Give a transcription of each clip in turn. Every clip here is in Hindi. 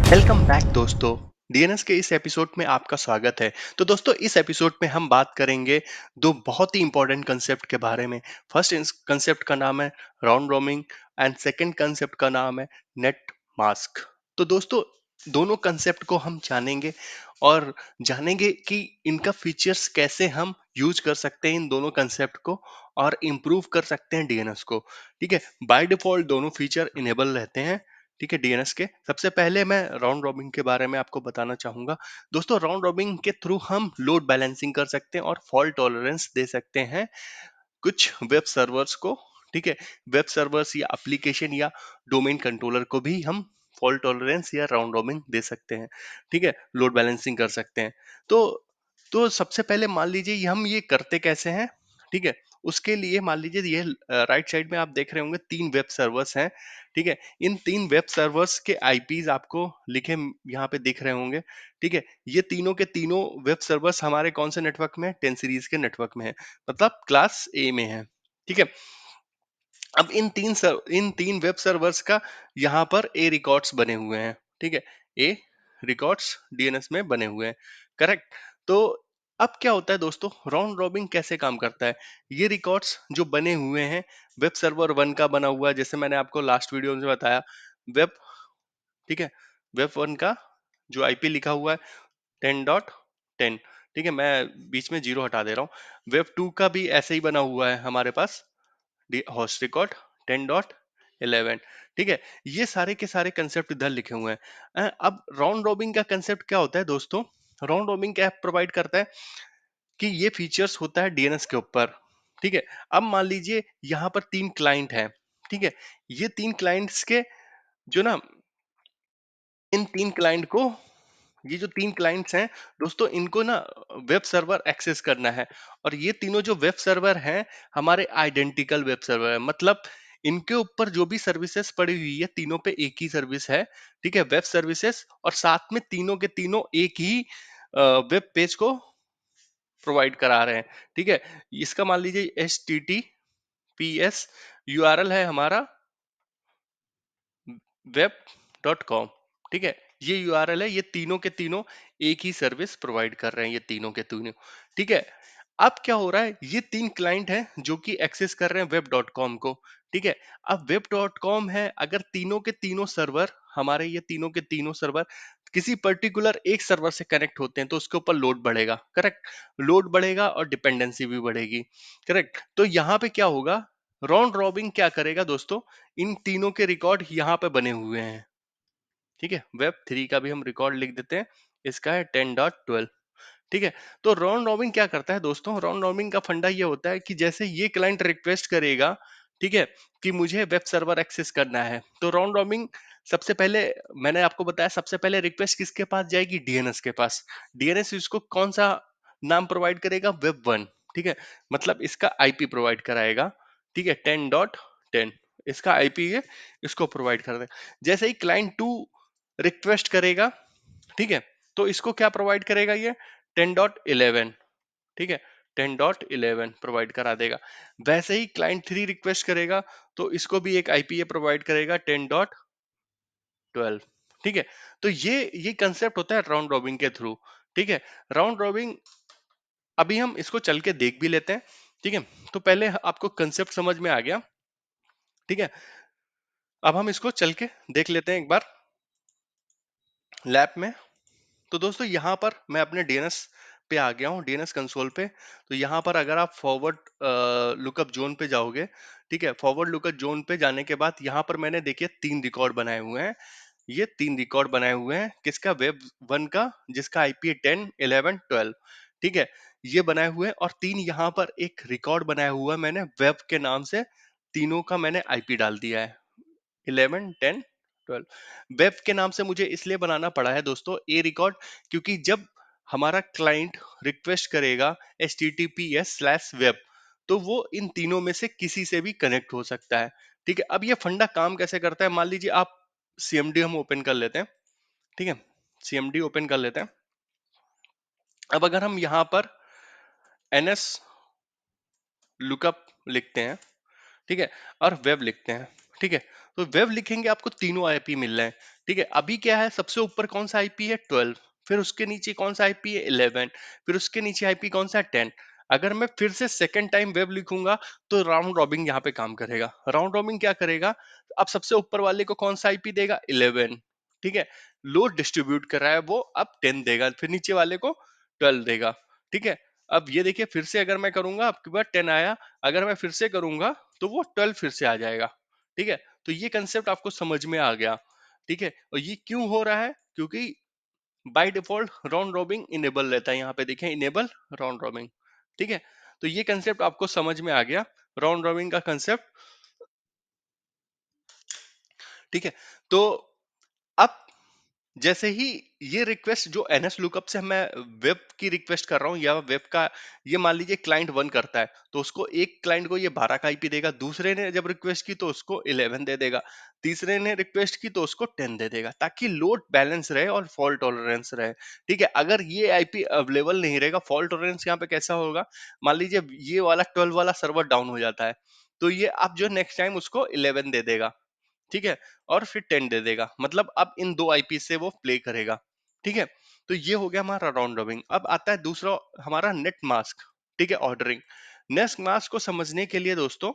वेलकम बैक दोस्तों। डीएनएस के इस एपिसोड में आपका स्वागत है। तो दोस्तों, इस एपिसोड में हम बात करेंगे दो बहुत ही इंपॉर्टेंट कंसेप्ट के बारे में। फर्स्ट कंसेप्ट का नाम है round roaming and second concept का नाम है नेट मास्क। तो दोस्तों, दोनों कंसेप्ट को हम जानेंगे और जानेंगे कि इनका फीचर्स कैसे हम यूज कर सकते हैं इन दोनों कंसेप्ट को और इम्प्रूव कर सकते हैं डीएनएस को। ठीक है, बाय डिफॉल्ट दोनों फीचर इनेबल रहते हैं। ठीक है, डीएनएस के सबसे पहले मैं राउंड रॉबिन के बारे में आपको बताना चाहूंगा। दोस्तों, राउंड रॉबिन के थ्रू हम लोड बैलेंसिंग कर सकते हैं और फॉल्ट टॉलरेंस दे सकते हैं कुछ वेब सर्वर्स को। ठीक है, वेब सर्वर्स या एप्लीकेशन या डोमेन कंट्रोलर को भी हम फॉल्ट टॉलरेंस या राउंड रॉबिन दे सकते हैं। ठीक है, लोड बैलेंसिंग कर सकते हैं। तो सबसे पहले मान लीजिए हम ये करते कैसे हैं। ठीक है, उसके लिए मान लीजिए ये राइट साइड में आप देख रहे होंगे तीन वेब सर्वर्स हैं। ठीक है, इन तीन वेब सर्वर्स के आईपीज आपको लिखे यहाँ पे दिख रहे होंगे। ठीक है, ये तीनों के तीनों वेब सर्वर्स हमारे कौन से नेटवर्क में है? 10 सीरीज के नेटवर्क में है, मतलब क्लास ए में है। ठीक है, अब इन तीन वेब सर्वर्स का यहाँ पर ए रिकॉर्ड्स बने हुए हैं। ठीक है, ए रिकॉर्ड्स डीएनएस में बने हुए हैं। करेक्ट। तो अब क्या होता है दोस्तों, राउंड रॉबिन कैसे काम करता है? ये रिकॉर्ड्स जो बने हुए हैं वेब सर्वर वन का बना हुआ है, जैसे मैंने आपको लास्ट वीडियो में बताया। वेब ठीक है, वेब वन का जो आईपी लिखा हुआ है 10.10। ठीक है, मैं बीच में जीरो हटा दे रहा हूँ। वेब टू का भी ऐसे ही बना हुआ है हमारे पास, होस्ट रिकॉर्ड 10.11। ठीक है, ये सारे के सारे कंसेप्ट इधर लिखे हुए हैं। अब राउंड रॉबिन का कंसेप्ट क्या होता है दोस्तों? राउंड रॉबिन क्या प्रोवाइड करता है कि ये फीचर्स होता है डीएनएस के ऊपर। ठीक है, अब मान लीजिए यहाँ पर तीन क्लाइंट हैं। ठीक है, ये तीन क्लाइंट्स के जो ना, इन तीन क्लाइंट को, ये जो तीन क्लाइंट्स हैं दोस्तों, इनको ना वेब सर्वर एक्सेस करना है। और ये तीनों जो वेब सर्वर हैं हमारे आइडेंटिकल वेब सर्वर है, मतलब इनके ऊपर जो भी सर्विसेज पड़ी हुई है तीनों पे एक ही सर्विस है। ठीक है, वेब सर्विसेज, और साथ में तीनों के तीनों एक ही वेब पेज को प्रोवाइड करा रहे हैं। ठीक है, इसका मान लीजिए HTTPS URL है हमारा web.com। ठीक है, ये यूआरएल है, ये तीनों के तीनों एक ही सर्विस प्रोवाइड कर रहे हैं, ये तीनों के तीनों। ठीक है, अब क्या हो रहा है, ये तीन क्लाइंट हैं जो कि एक्सेस कर रहे हैं वेब डॉट कॉम को। ठीक है, अब वेब डॉट कॉम है, अगर तीनों के तीनों सर्वर, हमारे ये तीनों के तीनों सर्वर किसी पर्टिकुलर एक सर्वर से कनेक्ट होते हैं तो उसके ऊपर लोड बढ़ेगा। करेक्ट, लोड बढ़ेगा और डिपेंडेंसी भी बढ़ेगी। करेक्ट, तो यहाँ पे क्या होगा, राउंड रॉबिन क्या करेगा दोस्तों, इन तीनों के रिकॉर्ड यहाँ पे बने हुए हैं। ठीक है, वेब थ्री का भी हम रिकॉर्ड लिख देते हैं, इसका है 10.12। ठीक है, तो राउंड रॉबिन क्या करता है दोस्तों, राउंड रॉबिन का फंडा ये होता है कि जैसे ये क्लाइंट रिक्वेस्ट करेगा, ठीक है, कि मुझे वेब सर्वर एक्सेस करना है, तो राउंड रॉबिन सबसे पहले, मैंने आपको बताया सबसे पहले रिक्वेस्ट किसके पास जाएगी? डीएनएस के पास। डीएनएस इसको कौन सा नाम प्रोवाइड करेगा? Web one. ठीक है, मतलब इसका आईपी प्रोवाइड कराएगा। ठीक है, 10.10 इसका आईपी है, इसको प्रोवाइड कर दे। जैसे ही क्लाइंट टू रिक्वेस्ट करेगा, ठीक है, तो इसको क्या प्रोवाइड करेगा? ये 10.11। ठीक है, 10.11 प्रोवाइड करा देगा। वैसे ही क्लाइंट थ्री रिक्वेस्ट करेगा तो इसको भी एक आईपीए प्रोवाइड करेगा 10.12। ठीक है, तो ये कंसेप्ट होता है राउंड रॉबिन के थ्रू। ठीक है, राउंड रॉबिन अभी हम इसको चल के देख भी लेते हैं। ठीक है, तो पहले आपको कंसेप्ट समझ में आ गया। ठीक है, अब हम इसको चल के देख लेते हैं एक बार लैब में। तो दोस्तों, यहाँ पर मैं अपने डीएनएस पे आ गया हूँ, डीएनएस कंसोल पे। तो यहाँ पर अगर आप फॉरवर्ड लुकअप जोन पे जाओगे, ठीक है, फॉरवर्ड लुकअप जोन पे जाने के बाद यहाँ पर मैंने देखिए तीन रिकॉर्ड बनाए हुए हैं। ये तीन रिकॉर्ड बनाए हुए हैं किसका? वेब वन का, जिसका आईपी है 10, 11, 12। ठीक है, ये बनाए हुए हैं, और तीन यहाँ पर एक रिकॉर्ड बनाया हुआ है मैंने वेब के नाम से, तीनों का मैंने आईपी डाल दिया है 11, 10, 12। वेब के नाम से मुझे इसलिए बनाना पड़ा है दोस्तों ए रिकॉर्ड, क्योंकि जब हमारा क्लाइंट रिक्वेस्ट करेगा https/web, तो वो इन तीनों में से किसी से भी कनेक्ट हो सकता है। ठीक है, अब ये फंडा काम कैसे करता है, मान लीजिए आप सीएमडी हम ओपन कर लेते हैं। ठीक है, सीएमडी ओपन कर लेते हैं। अब अगर हम यहाँ पर एनएस लुकअप लिखते हैं, ठीक है, और वेब लिखते हैं, ठीक है, तो वेब लिखेंगे आपको तीनों आईपी मिल रहे हैं। ठीक है, अभी क्या है, सबसे ऊपर कौन सा आईपी है, 12, फिर उसके नीचे कौन सा आईपी है, 11, फिर उसके नीचे आईपी कौन सा है, 10। अगर मैं फिर से सेकंड टाइम वेब लिखूंगा तो राउंड रॉबिन यहाँ पे काम करेगा। राउंड रॉबिन क्या करेगा, अब सबसे ऊपर वाले को कौन सा आईपी देगा, 11। ठीक है, लोड डिस्ट्रीब्यूट कर रहा है वो, अब 10 देगा, फिर नीचे वाले को 12 देगा। ठीक है, अब ये देखिए फिर से अगर मैं करूंगा, आपके पास 10 आया, अगर मैं फिर से करूंगा तो वो 12 फिर से आ जाएगा। ठीक है, तो ये कंसेप्ट आपको समझ में आ गया। ठीक है, और ये क्यों हो रहा है, क्योंकि by default round robin enable रहता है, यहाँ पे देखें इनेबल राउंड रॉबिन। ठीक है, तो ये कंसेप्ट आपको समझ में आ गया, राउंड रॉबिन का कंसेप्ट। ठीक है, तो अब जैसे ही ये रिक्वेस्ट जो एनएस लुकअप से मैं वेब की रिक्वेस्ट कर रहा हूँ, या वेब का, ये मान लीजिए क्लाइंट 1 करता है, तो उसको एक क्लाइंट को ये 12 का आईपी देगा, दूसरे ने जब रिक्वेस्ट की तो उसको 11 दे देगा, तीसरे ने रिक्वेस्ट की तो उसको 10 दे देगा, ताकि लोड बैलेंस रहे और फॉल्ट टॉलरेंस रहे। ठीक है, अगर ये आईपी अवेलेबल नहीं रहेगा, फॉल्ट टॉलरेंस यहाँ पे कैसा होगा, मान लीजिए ये वाला 12 वाला सर्वर डाउन हो जाता है, तो ये आप जो नेक्स्ट टाइम उसको 11 दे देगा। ठीक है, और फिर 10 दे देगा, मतलब अब इन दो आईपी से वो प्ले करेगा। ठीक है, तो ये हो गया हमारा राउंड रॉबिन। अब आता है दूसरा हमारा नेट मास्क। ठीक है, ऑर्डरिंग। नेट मास्क को समझने के लिए दोस्तों,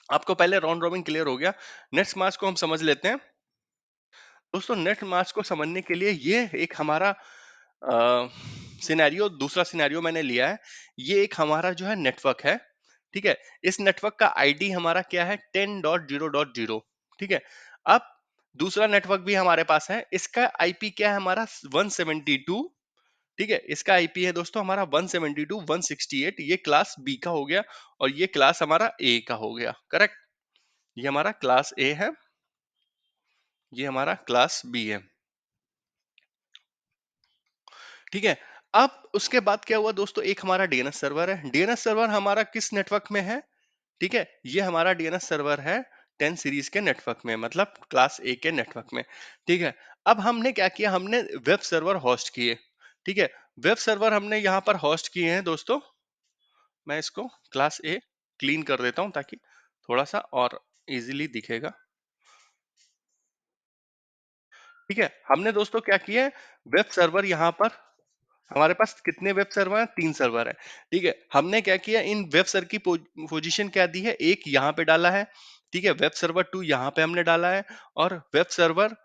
आपको पहले राउंड रॉबिन क्लियर हो गया, नेट मास्क को हम समझ लेते हैं। दोस्तों नेट मास्क को समझने के लिए ये एक हमारा सिनेरियो, दूसरा सिनेरियो मैंने लिया है। ये एक हमारा जो है नेटवर्क है। ठीक है, इस नेटवर्क का आईडी हमारा क्या है, 10.0.0। ठीक है, अब दूसरा नेटवर्क भी हमारे पास है, इसका आईपी क्या है हमारा, 172। ठीक है, इसका आईपी है दोस्तों हमारा 172 168। ये क्लास बी का हो गया, और ये क्लास हमारा ए का हो गया। करेक्ट, ये हमारा क्लास ए है, ये हमारा क्लास बी है। ठीक है, अब उसके बाद क्या हुआ दोस्तों, एक हमारा डीएनएस सर्वर है। डीएनएस सर्वर हमारा किस नेटवर्क में है, ठीक है, ये हमारा डीएनएस सर्वर है 10 सीरीज के नेटवर्क में, मतलब क्लास ए के नेटवर्क में। ठीक है, अब हमने क्या किया, हमने वेब सर्वर होस्ट किए। ठीक है, वेब सर्वर हमने यहाँ पर होस्ट किए हैं दोस्तों। मैं इसको क्लास ए क्लीन कर देता हूँ ताकि थोड़ा सा और इजीली दिखेगा। ठीक है, हमने दोस्तों क्या किया है, वेब सर्वर यहाँ पर, हमारे पास कितने वेब सर्वर हैं, 3 सर्वर है। ठीक है, हमने क्या किया, इन वेब सर्वर की पोजीशन क्या दी है, एक यहाँ पे डाला है। ठीक है, वेब सर्वर 2 यहाँ पे हमने डाला है, और वेब सर्वर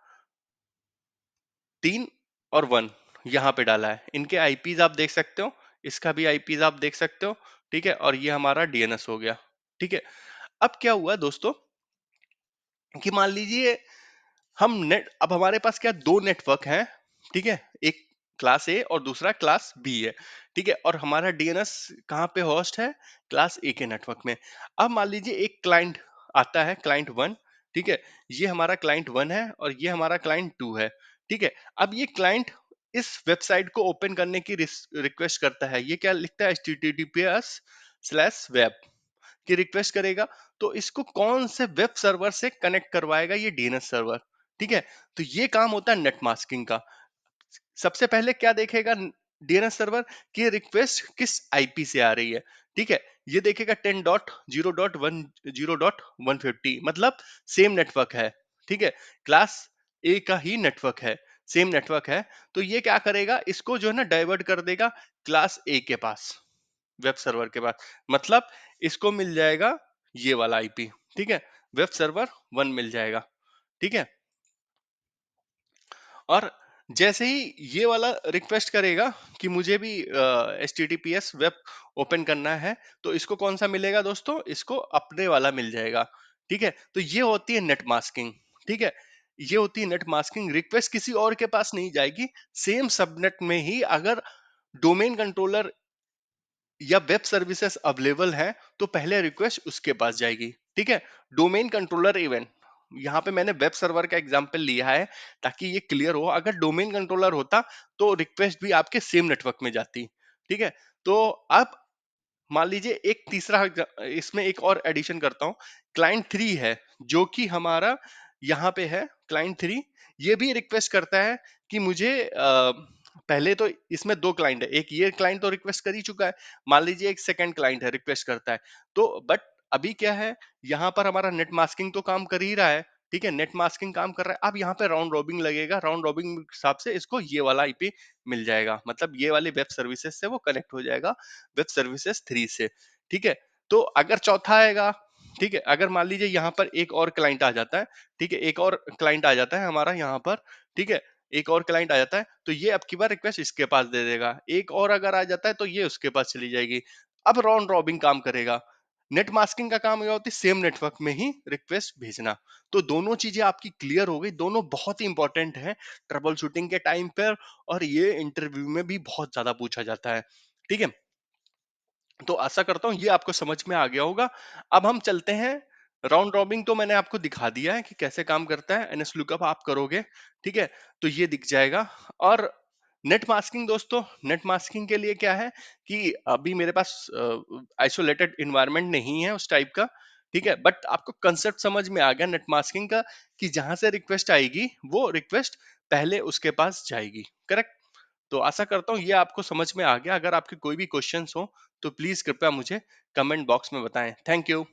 3 और 1 यहाँ पे डाला है। इनके आईपीज आप देख सकते हो, इसका भी आईपीज आप देख सकते हो। ठीक है, और ये हमारा डीएनएस हो गया। ठीक है, अब क्या हुआ दोस्तों, कि मान लीजिए हम नेट, अब हमारे पास क्या, दो नेटवर्क हैं। ठीक है, एक क्लास ए और दूसरा क्लास बी है। ठीक है, और हमारा डीएनएस कहाँ पे होस्ट है, क्लास ए के नेटवर्क में। अब मान लीजिए एक क्लाइंट आता है, क्लाइंट 1। ठीक है, ये हमारा क्लाइंट 1 है और ये हमारा क्लाइंट 2 है। ठीक है, अब ये क्लाइंट इस वेबसाइट को ओपन करने की रिक्वेस्ट करता है। ये क्या लिखता है, https/web की रिक्वेस्ट करेगा, तो इसको कौन से वेब सर्वर से कनेक्ट करवाएगा, ये डीएनएस सर्वर। ठीक है, तो ये काम होता है नेट मास्किंग का। सबसे पहले क्या देखेगा डीएनएस सर्वर, की रिक्वेस्ट किस आईपी से आ रही है। ठीक है, ये देखेगा 10.0.1.0.150, मतलब सेम नेटवर्क है। ठीक है, क्लास ए का ही नेटवर्क है, सेम नेटवर्क है। तो ये क्या करेगा, इसको जो है ना डाइवर्ट कर देगा क्लास ए के पास, वेब सर्वर के पास, मतलब इसको मिल जाएगा ये वाला आईपी। ठीक है, वेब सर्वर 1 मिल जाएगा। ठीक है, और जैसे ही ये वाला रिक्वेस्ट करेगा कि मुझे भी H T T P S web open करना है, तो इसको कौन सा मिलेगा दोस्तों, इसको अपने वाला मिल जाएगा। ठीक है, तो ये होती है नेट मास्किंग। ठीक है, ये होती है नेट मास्किंग, रिक्वेस्ट किसी और के पास नहीं जाएगी, सेम सबनेट में ही अगर डोमेन कंट्रोलर या वेब सर्विसेज अवेलेबल है, तो पहले रिक्वेस्ट उसके पास जाएगी। ठीक है, डोमेन कंट्रोलर इवेंट, यहाँ पे मैंने वेब सर्वर का एग्जांपल लिया है ताकि ये क्लियर हो। अगर डोमेन कंट्रोलर होता तो रिक्वेस्ट भी आपके सेम नेटवर्क में जाती। ठीक है, तो अब मान लीजिए एक तीसरा इसमें एक और एडिशन करता हूँ, क्लाइंट 3 है, जो कि हमारा यहाँ पे है क्लाइंट 3। ये भी रिक्वेस्ट करता है कि मुझे पहले तो इसमें दो क्लाइंट है, एक ये क्लाइंट तो रिक्वेस्ट कर ही चुका है, मान लीजिए एक सेकंड क्लाइंट है रिक्वेस्ट करता है, तो बट अभी क्या है, यहाँ पर हमारा नेट मास्किंग तो काम कर ही रहा है, ठीक है, नेट मास्किंग काम कर रहा है। अब यहाँ पे राउंड रॉबिंग लगेगा, राउंड रॉबिंग के हिसाब से इसको ये वाला आईपी मिल जाएगा, मतलब ये वाली वेब सर्विसेज से वो कनेक्ट हो जाएगा वेब सर्विसेज 3 से, ठीक है। तो अगर चौथा आएगा, ठीक है, अगर मान लीजिए यहाँ पर एक और क्लाइंट आ जाता है, ठीक है, एक और क्लाइंट आ जाता है हमारा यहाँ पर, ठीक है, एक और क्लाइंट आ जाता है तो ये अब की बार रिक्वेस्ट इसके पास दे देगा, एक और अगर आ जाता है तो ये उसके पास चली जाएगी। अब राउंड रॉबिंग काम करेगा। नेट मास्किंग का काम यह होती है सेम नेटवर्क में ही रिक्वेस्ट भेजना। तो दोनों चीजें आपकी क्लियर हो गई, दोनों बहुत ही इंपॉर्टेंट है ट्रबल शूटिंग के टाइम पर, और ये इंटरव्यू में भी बहुत ज्यादा पूछा जाता है, ठीक है। तो आशा करता हूँ ये आपको समझ में आ गया होगा। अब हम चलते हैं, राउंड रॉबिन तो मैंने आपको दिखा दिया है कि कैसे काम करता है, एनएस लुकअप आप करोगे, ठीक है, तो ये दिख जाएगा। और नेट मास्किंग दोस्तों, नेट मास्किंग के लिए क्या है कि अभी मेरे पास आइसोलेटेड इन्वायरमेंट नहीं है उस टाइप का, ठीक है, बट आपको कंसेप्ट समझ में आ गया नेट मास्किंग का, कि जहां से रिक्वेस्ट आएगी वो रिक्वेस्ट पहले उसके पास जाएगी, करेक्ट। तो आशा करता हूँ ये आपको समझ में आ गया। अगर आपके कोई भी क्वेश्चंस हो तो प्लीज कृपया मुझे कमेंट बॉक्स में बताएं। Thank you.